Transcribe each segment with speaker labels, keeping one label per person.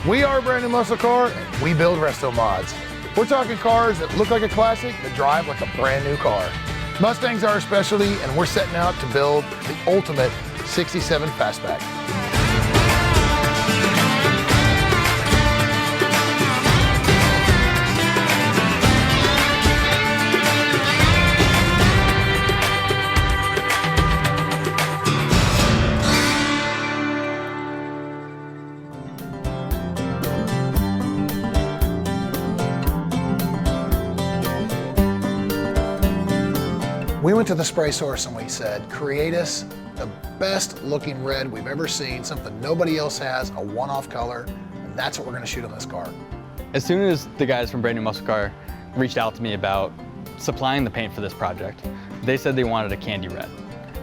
Speaker 1: We are a brand new muscle car, and we build resto mods. We're talking cars that look like a classic, that drive like a brand new car. Mustangs are our specialty, and we're setting out to build the ultimate 67 Fastback. We went to the spray source and we said, create us the best looking red we've ever seen, something nobody else has, a one-off color, and that's what we're gonna shoot on this car.
Speaker 2: As soon as the guys from Brand New Muscle Car reached out to me about supplying the paint for this project, they said they wanted a candy red.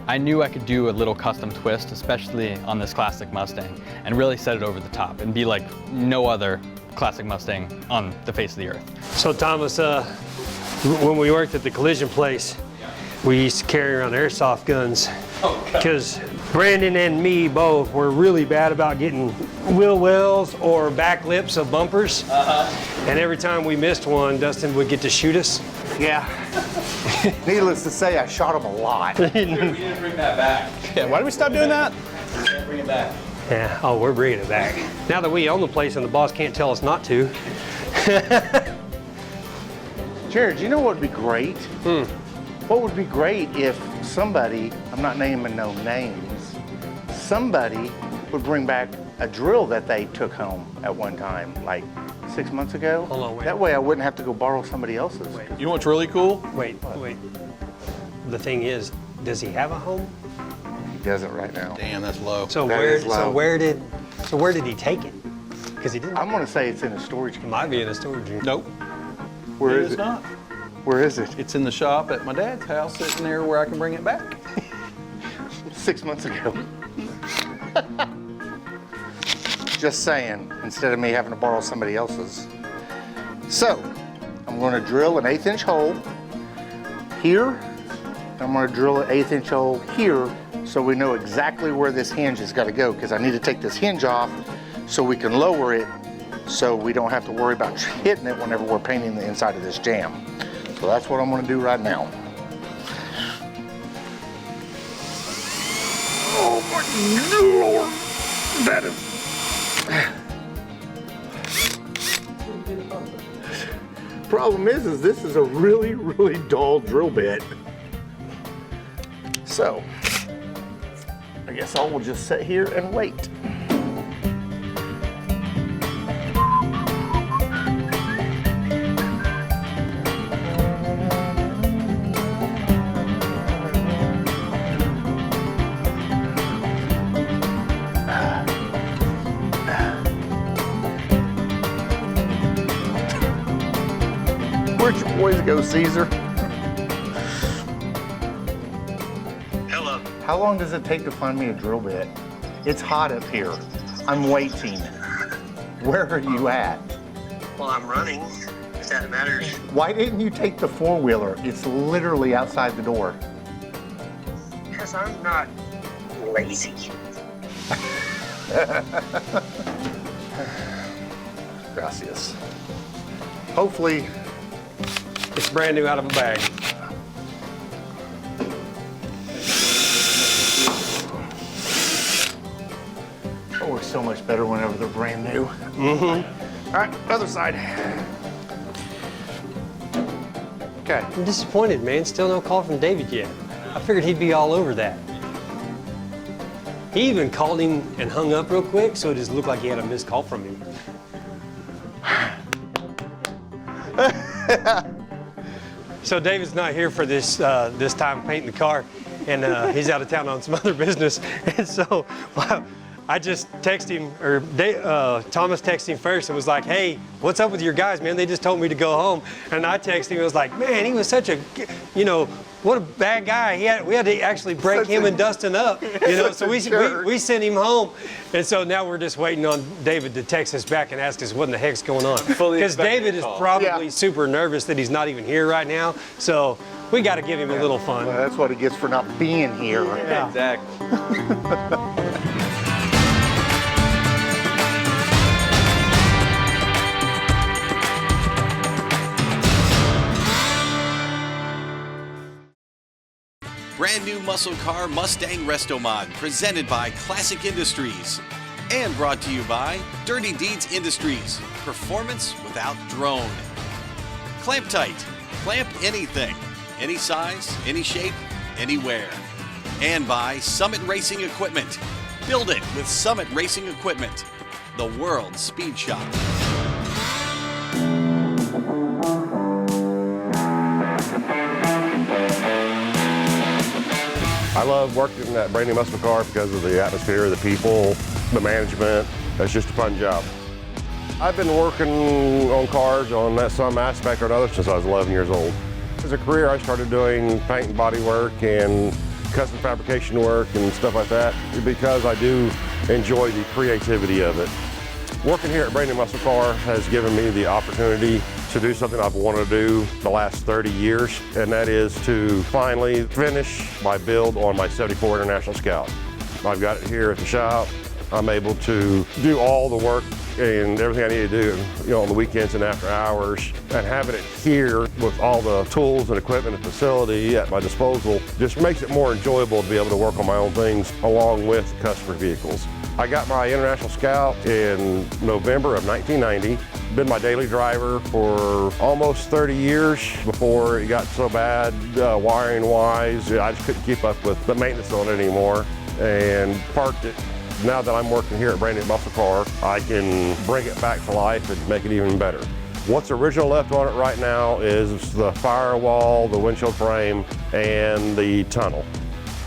Speaker 2: I knew I could do a little custom twist, especially on this classic Mustang, and really set it over the top and be like no other classic Mustang on the face of the earth.
Speaker 3: So Thomas, when we worked at the collision place, we used to carry around airsoft guns because Brandon and me both were really bad about getting wheel wells or back lips of bumpers. And every time we missed one, Dustin would get to shoot us.
Speaker 4: Yeah. Needless to say, I shot him a lot.
Speaker 2: We didn't bring that back.
Speaker 5: Yeah, why did we stop doing that?
Speaker 2: We can't bring it back.
Speaker 3: Yeah, oh, we're bringing it back. Now that we own the place and the boss can't tell us not to.
Speaker 4: Jared, you know what would be great? What would be great if somebody, I'm not naming no names, somebody would bring back a drill that they took home at one time, like 6 months ago.
Speaker 3: Hold on, wait.
Speaker 4: That way I wouldn't have to go borrow somebody else's.
Speaker 5: You know what's really cool?
Speaker 3: Wait. The thing is, does he have a home?
Speaker 4: He doesn't right now.
Speaker 5: Damn, that's low.
Speaker 3: So
Speaker 4: That is low.
Speaker 3: where did he take it? Because he didn't.
Speaker 4: I'm gonna say it's in a storage
Speaker 3: It
Speaker 4: container.
Speaker 3: might be in a storage unit.
Speaker 5: Nope,
Speaker 4: Where
Speaker 5: it
Speaker 4: is
Speaker 5: is
Speaker 4: it?
Speaker 5: not.
Speaker 4: Where is it?
Speaker 5: It's in the shop at my dad's house, sitting there where I can bring it back.
Speaker 4: 6 months ago. Just saying, instead of me having to borrow somebody else's. So, I'm gonna drill an 1/8 inch hole here. I'm gonna drill an 1/8 inch hole here so we know exactly where this hinge has gotta go, because I need to take this hinge off so we can lower it so we don't have to worry about hitting it whenever we're painting the inside of this jam. So that's what I'm gonna do right now. Oh my Lord, that is... Problem is this is a really, really dull drill bit. So, I guess I will just sit here and wait. Where'd your boys go, Caesar?
Speaker 3: Hello.
Speaker 4: How long does it take to find me a drill bit? It's hot up here. I'm waiting. Where are you at?
Speaker 6: Well, I'm running, if that matters.
Speaker 4: Why didn't you take the four-wheeler? It's literally outside the door.
Speaker 6: Because I'm not lazy.
Speaker 4: Gracias. Hopefully,
Speaker 3: It's brand new out of a bag.
Speaker 4: it works so much better whenever they're brand new. All right, other side. Okay.
Speaker 3: I'm disappointed, man. Still no call from David yet. I figured he'd be all over that. He even called him and hung up real quick, so it just looked like he had a missed call from him. So David's not here for this this time painting the car, and he's out of town on some other business. And so I just texted him, or Thomas texted him first and was like, "Hey, what's up with your guys, man? They just told me to go home." And I texted him and was like, "Man, he was such a, what a bad guy. We had to actually break him and Dustin up, So we sent him home, and so now we're just waiting on David to text us back and ask us what in the heck's going on. Because David is probably super nervous that he's not even here right now. So we got to give him a little fun.
Speaker 4: Well, that's what he gets for not being here.
Speaker 3: Yeah.
Speaker 2: Exactly.
Speaker 7: muscle car Mustang RestoMod, presented by Classic Industries. And brought to you by Dirty Deeds Industries, performance without drone. Clamp Tight, clamp anything, any size, any shape, anywhere. And by Summit Racing Equipment. Build it with Summit Racing Equipment, the world's speed shop.
Speaker 8: I love working at Brand New Muscle Car because of the atmosphere, the people, the management. It's just a fun job. I've been working on cars on some aspect or another since I was 11 years old. As a career, I started doing paint and body work and custom fabrication work and stuff like that because I do enjoy the creativity of it. Working here at Brand New Muscle Car has given me the opportunity to do something I've wanted to do the last 30 years, and that is to finally finish my build on my 74 International Scout. I've got it here at the shop. I'm able to do all the work and everything I need to do, on the weekends and after hours. And having it here with all the tools and equipment and facility at my disposal just makes it more enjoyable to be able to work on my own things along with customer vehicles. I got my International Scout in November of 1990. Been my daily driver for almost 30 years before it got so bad, wiring-wise, I just couldn't keep up with the maintenance on it anymore and parked it. Now that I'm working here at Brand New Muscle Car, I can bring it back to life and make it even better. What's original left on it right now is the firewall, the windshield frame, and the tunnel.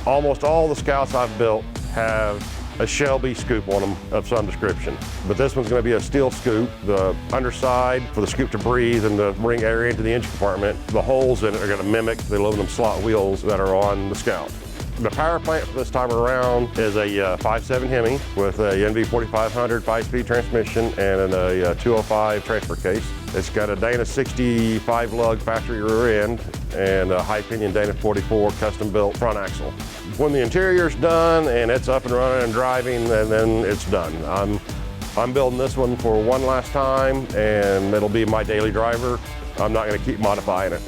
Speaker 8: Almost all the Scouts I've built have a Shelby scoop on them of some description. But this one's going to be a steel scoop. The underside for the scoop to breathe and to bring air into the engine compartment, the holes in it are going to mimic the aluminum slot wheels that are on the Scout. The power plant for this time around is a 5.7 Hemi with a NV4500 5-speed transmission and a 205 transfer case. It's got a Dana 65 lug factory rear end and a high pinion Dana 44 custom built front axle. When the interior's done and it's up and running and driving, and then it's done. I'm building this one for one last time, and it'll be my daily driver. I'm not going to keep modifying it.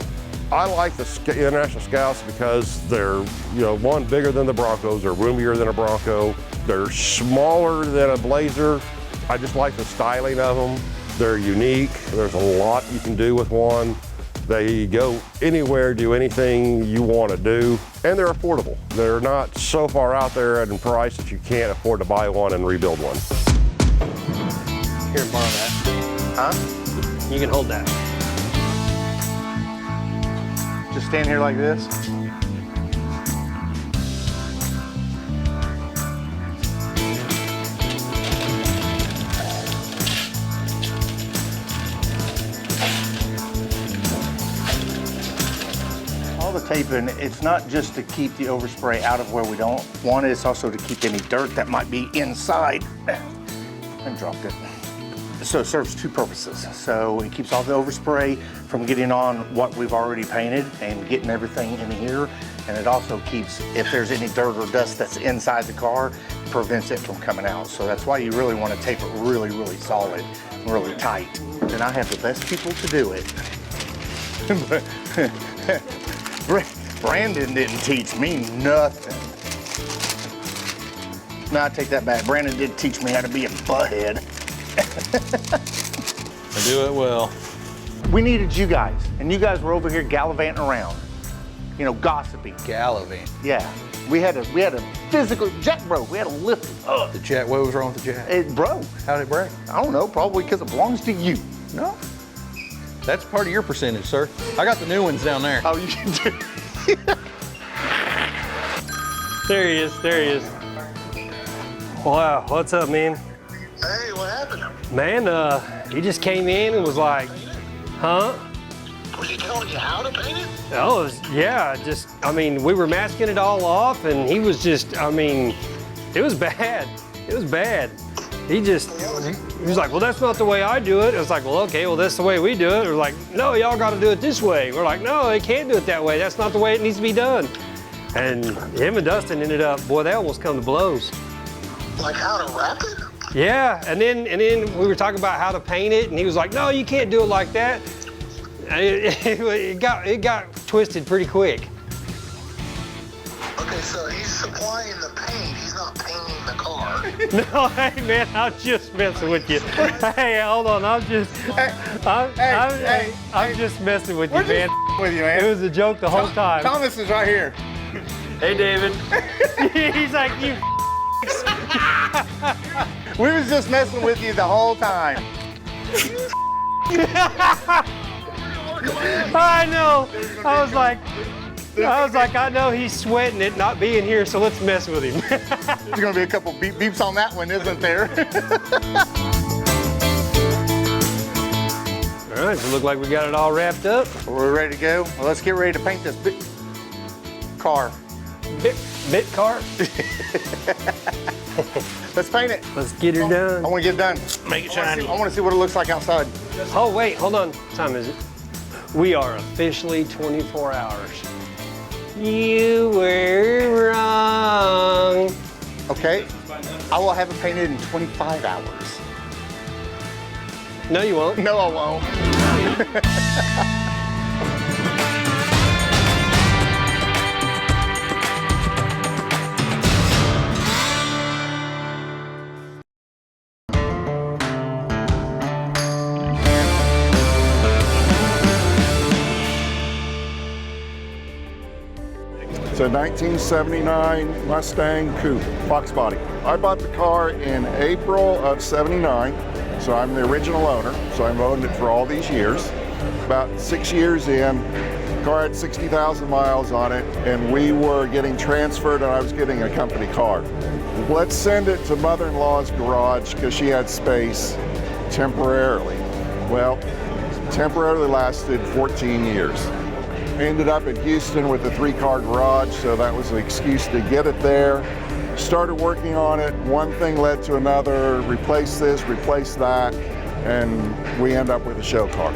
Speaker 8: I like the International Scouts because they're, one, bigger than the Broncos. They're roomier than a Bronco. They're smaller than a Blazer. I just like the styling of them. They're unique. There's a lot you can do with one. They go anywhere, do anything you want to do, and they're affordable. They're not so far out there in price that you can't afford to buy one and rebuild one.
Speaker 3: Here, borrow that.
Speaker 4: Huh?
Speaker 3: You can hold that.
Speaker 4: Just stand here like this. All the taping, it's not just to keep the overspray out of where we don't want it, it's also to keep any dirt that might be inside. I dropped it. So it serves two purposes. So it keeps all the overspray from getting on what we've already painted and getting everything in here. And it also keeps, if there's any dirt or dust that's inside the car, prevents it from coming out. So that's why you really want to tape it really, really solid, really tight. And I have the best people to do it. Brandon didn't teach me nothing. No, I take that back. Brandon did teach me how to be a butthead.
Speaker 5: I do it well.
Speaker 4: We needed you guys, and you guys were over here gallivanting around, gossiping.
Speaker 5: Gallivant.
Speaker 4: Yeah, we had a physical jack broke. We had to lift it up.
Speaker 5: The jack, what was wrong with the jack?
Speaker 4: It broke.
Speaker 5: How did it break?
Speaker 4: I don't know, probably because it belongs to you.
Speaker 5: No. That's part of your percentage, sir. I got the new ones down there.
Speaker 4: Oh, you can do.
Speaker 3: There he is. There he is. Wow. What's up, man?
Speaker 6: Hey, what happened?
Speaker 3: Man, he just came in and was like, huh?
Speaker 6: Was he telling you how to paint it?
Speaker 3: Oh, yeah, we were masking it all off, and he was just, it was bad. It was bad. He was like, well, that's not the way I do it. I was like, well, okay, well, that's the way we do it. We're like, no, y'all got to do it this way. We're like, no, they can't do it that way. That's not the way it needs to be done. And him and Dustin ended up, boy, they almost come to blows.
Speaker 6: Like how to wrap it?
Speaker 3: Yeah, and then we were talking about how to paint it, and he was like, no, you can't do it like that. It got twisted pretty quick.
Speaker 6: Okay, So he's supplying the paint. He's not painting the car.
Speaker 3: No, hey man, I'm just messing with you. Hey, hold on, I'm just messing with you,
Speaker 4: We're
Speaker 3: man.
Speaker 4: just with you, man.
Speaker 3: It was a joke the whole time.
Speaker 4: Thomas is right here.
Speaker 2: Hey, David.
Speaker 3: He's like, you.
Speaker 4: We was just messing with you the whole time.
Speaker 3: I know. I was like, I know he's sweating it not being here, so let's mess with him.
Speaker 4: There's gonna be a couple beep beeps on that one, isn't there?
Speaker 3: All right, so it look like we got it all wrapped up.
Speaker 4: We're ready to go. Well, let's get ready to paint this car.
Speaker 3: Bit car.
Speaker 4: Let's paint it.
Speaker 3: Let's get her done.
Speaker 4: I want to get it done. Make it shiny. I want to see what it looks like outside.
Speaker 3: Oh wait, hold on. What time is it? We are officially 24 hours. You were wrong.
Speaker 4: Okay. I will have it painted in 25 hours.
Speaker 3: No, you won't.
Speaker 4: No, I won't.
Speaker 9: It's a 1979 Mustang Coupe, Fox body. I bought the car in April of '79, so I'm the original owner, so I've owned it for all these years. About 6 years in, the car had 60,000 miles on it, and we were getting transferred, and I was getting a company car. Let's send it to mother-in-law's garage because she had space temporarily. Well, temporarily lasted 14 years. Ended up in Houston with a 3-car garage, so that was the excuse to get it there. Started working on it, one thing led to another, replace this, replace that, and we end up with a show car.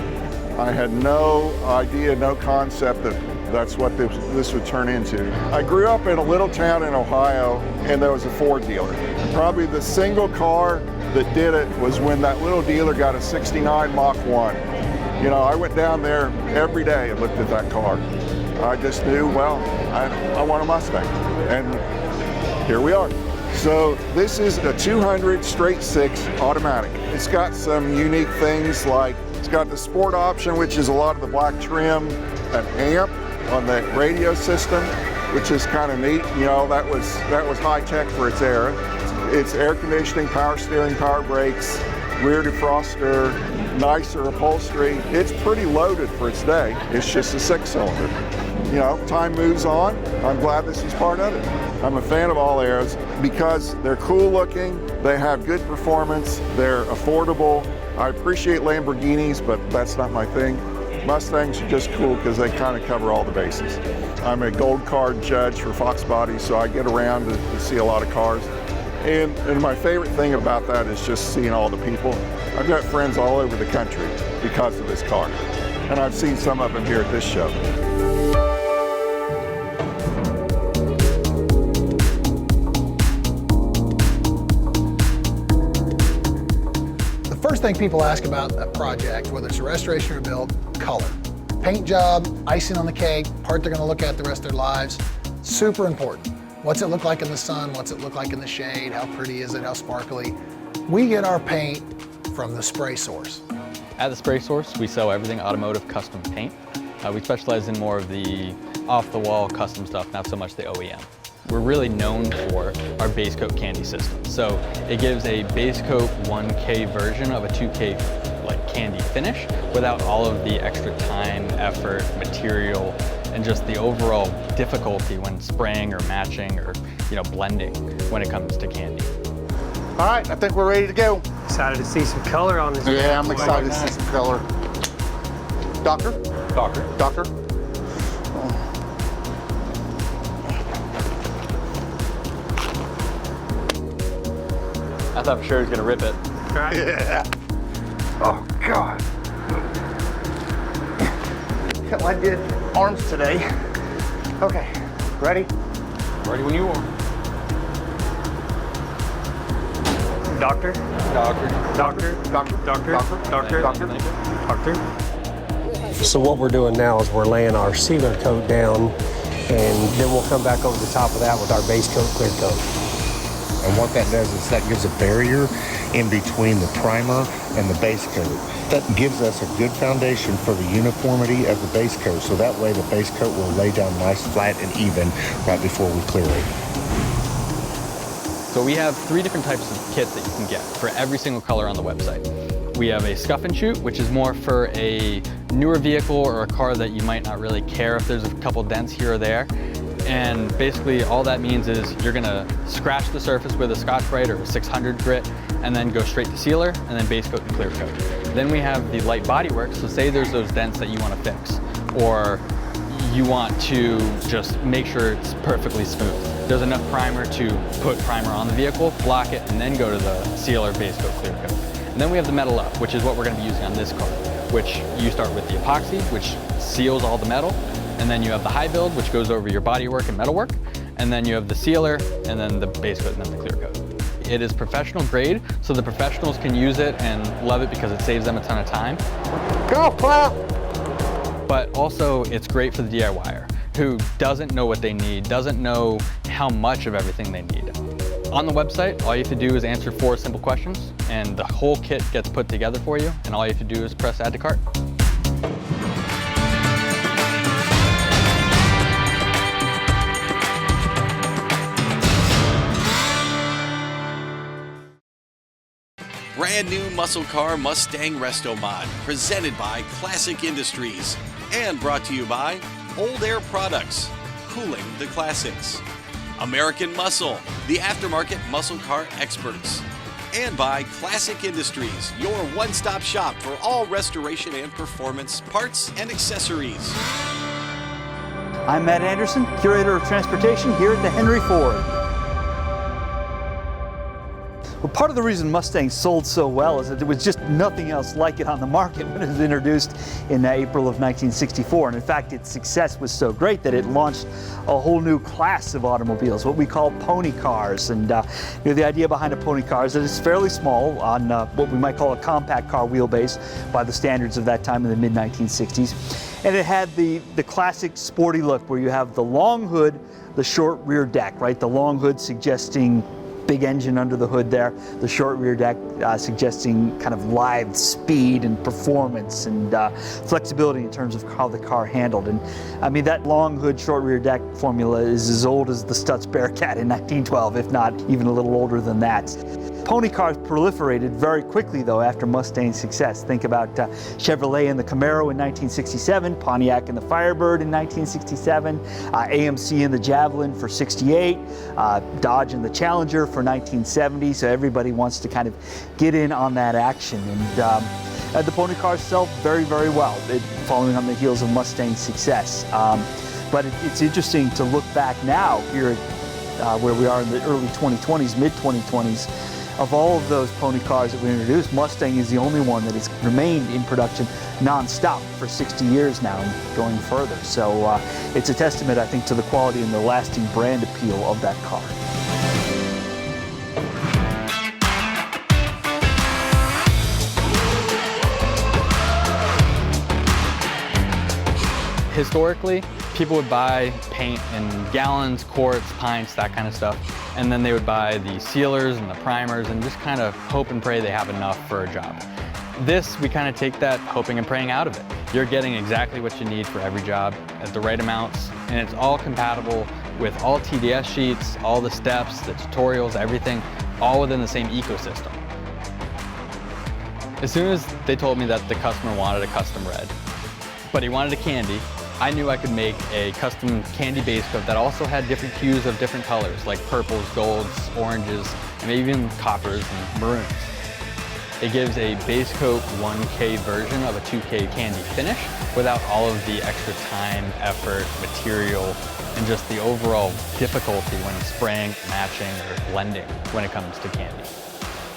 Speaker 9: I had no idea, no concept that that's what this would turn into. I grew up in a little town in Ohio, and there was a Ford dealer. Probably the single car that did it was when that little dealer got a '69 Mach 1. You know, I went down there every day and looked at that car. I just knew, well, I want a Mustang, and here we are. So this is a 200 straight 6 automatic. It's got some unique things like it's got the sport option, which is a lot of the black trim, an amp on the radio system, which is kind of neat. You know, that was high tech for its era. It's air conditioning, power steering, power brakes, rear defroster, nicer upholstery. It's pretty loaded for its day. It's just a 6-cylinder. You know, time moves on. I'm glad this is part of it. I'm a fan of all Aeros because they're cool looking, they have good performance, they're affordable. I appreciate Lamborghinis, but that's not my thing. Mustangs are just cool because they kind of cover all the bases. I'm a gold card judge for Fox Bodies, so I get around to see a lot of cars. And my favorite thing about that is just seeing all the people. I've got friends all over the country because of this car. And I've seen some of them here at this show.
Speaker 1: The first thing people ask about a project, whether it's a restoration or a build, color. Paint job, icing on the cake, part they're gonna look at the rest of their lives, super important. What's it look like in the sun? What's it look like in the shade? How pretty is it? How sparkly? We get our paint from the spray source.
Speaker 2: At the spray source, we sell everything automotive custom paint. We specialize in more of the off-the-wall custom stuff, not so much the OEM. We're really known for our base coat candy system. So it gives a base coat 1K version of a 2K like candy finish without all of the extra time, effort, material, and just the overall difficulty when spraying or matching or blending when it comes to candy.
Speaker 4: All right, I think we're ready to go.
Speaker 3: Excited to see some color on this.
Speaker 4: Yeah, I'm excited to see some color. Doctor?
Speaker 5: Doctor.
Speaker 4: Doctor?
Speaker 2: I thought for sure he was gonna rip it.
Speaker 3: Right?
Speaker 4: Yeah. Oh, God. Hell, I did arms today. Okay, ready?
Speaker 5: Ready when you are.
Speaker 3: Doctor?
Speaker 5: Doctor.
Speaker 3: Doctor?
Speaker 4: Doctor?
Speaker 3: Doctor? Doctor?
Speaker 4: Doctor?
Speaker 3: Doctor? So what we're doing now is we're laying our sealer coat down
Speaker 10: and then we'll come back over the top of that with our base coat, clear coat.
Speaker 4: And what that does is that gives a barrier in between the primer and the base coat. That gives us a good foundation for the uniformity of the base coat, so that way the base coat will lay down nice, flat, and even right before we clear it.
Speaker 2: So we have 3 different types of kits that you can get for every single color on the website. We have a scuff and shoot, which is more for a newer vehicle or a car that you might not really care if there's a couple dents here or there. And basically all that means is you're gonna scratch the surface with a Scotch-Brite or a 600 grit and then go straight to sealer and then base coat and clear coat. Then we have the light bodywork, so say there's those dents that you wanna fix or you want to just make sure it's perfectly smooth. There's enough primer to put primer on the vehicle, block it, and then go to the sealer, base coat, clear coat. And then we have the metal up, which is what we're gonna be using on this car, which you start with the epoxy, which seals all the metal. And then you have the high build, which goes over your bodywork and metalwork. And then you have the sealer, and then the base coat, and then the clear coat. It is professional grade, so the professionals can use it and love it because it saves them a ton of time.
Speaker 10: Go, clap!
Speaker 2: But also, it's great for the DIYer who doesn't know what they need, doesn't know how much of everything they need. On the website, all you have to do is answer 4 simple questions, and the whole kit gets put together for you, and all you have to do is press add to cart.
Speaker 7: Brand new muscle car Mustang RestoMod, presented by Classic Industries and brought to you by Old Air Products, cooling the classics. American Muscle, the aftermarket muscle car experts. And by Classic Industries, your one-stop shop for all restoration and performance parts and accessories.
Speaker 11: I'm Matt Anderson, Curator of Transportation here at the Henry Ford. Well, part of the reason Mustang sold so well is that there was just nothing else like it on the market when it was introduced in April of 1964. And in fact, its success was so great that it launched a whole new class of automobiles, what we call pony cars. And the idea behind a pony car is that it's fairly small on what we might call a compact car wheelbase by the standards of that time in the mid-1960s. And it had the classic sporty look where you have the long hood, the short rear deck, right? The long hood suggesting big engine under the hood there, the short rear deck suggesting kind of lithe speed and performance and flexibility in terms of how the car handled. And I mean, that long hood, short rear deck formula is as old as the Stutz Bearcat in 1912, if not even a little older than that. Pony cars proliferated very quickly, though, after Mustang's success. Think about Chevrolet and the Camaro in 1967, Pontiac and the Firebird in 1967, AMC and the Javelin for 68, Dodge and the Challenger for 1970. So everybody wants to kind of get in on that action. And the pony cars sell very, very well, following on the heels of Mustang's success. But it's interesting to look back now here at where we are in the early 2020s, mid-2020s. Of all of those pony cars that we introduced, Mustang is the only one that has remained in production non-stop for 60 years now and going further. So it's a testament, I think, to the quality and the lasting brand appeal of that car.
Speaker 2: Historically, people would buy paint in gallons, quarts, pints, that kind of stuff. And then they would buy the sealers and the primers and just kind of hope and pray they have enough for a job. This, we kind of take that hoping and praying out of it. You're getting exactly what you need for every job at the right amounts, and it's all compatible with all TDS sheets, all the steps, the tutorials, everything, all within the same ecosystem. As soon as they told me that the customer wanted a custom red, but he wanted a candy, I knew I could make a custom candy base coat that also had different hues of different colors, like purples, golds, oranges, and maybe even coppers and maroons. It gives a base coat 1K version of a 2K candy finish without all of the extra time, effort, material, and just the overall difficulty when spraying, matching, or blending when it comes to candy.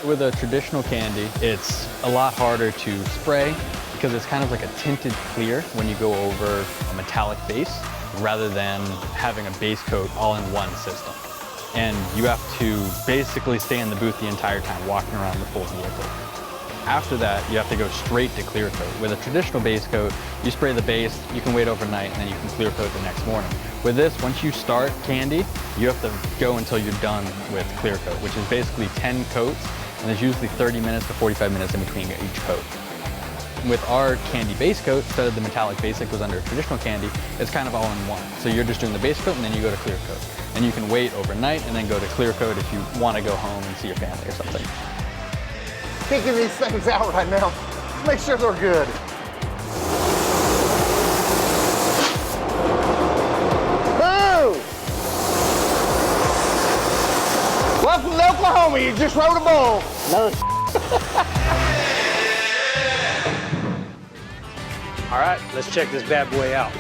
Speaker 2: With a traditional candy, it's a lot harder to spray because it's kind of like a tinted clear when you go over a metallic base rather than having a base coat all in one system. And you have to basically stay in the booth the entire time, walking around the full vehicle. After that, you have to go straight to clear coat. With a traditional base coat, you spray the base, you can wait overnight, and then you can clear coat the next morning. With this, once you start candy, you have to go until you're done with clear coat, which is basically 10 coats, and there's usually 30 minutes to 45 minutes in between each coat. With our candy base coat, instead of the metallic base that goes under traditional candy, it's kind of all in one. So you're just doing the base coat and then you go to clear coat. And you can wait overnight and then go to clear coat if you want to go home and see your family or something.
Speaker 4: Kicking these things out right now. Make sure they're good. Boo! Welcome to Oklahoma, you just rode a bull. No.
Speaker 3: All right, let's check this bad boy out.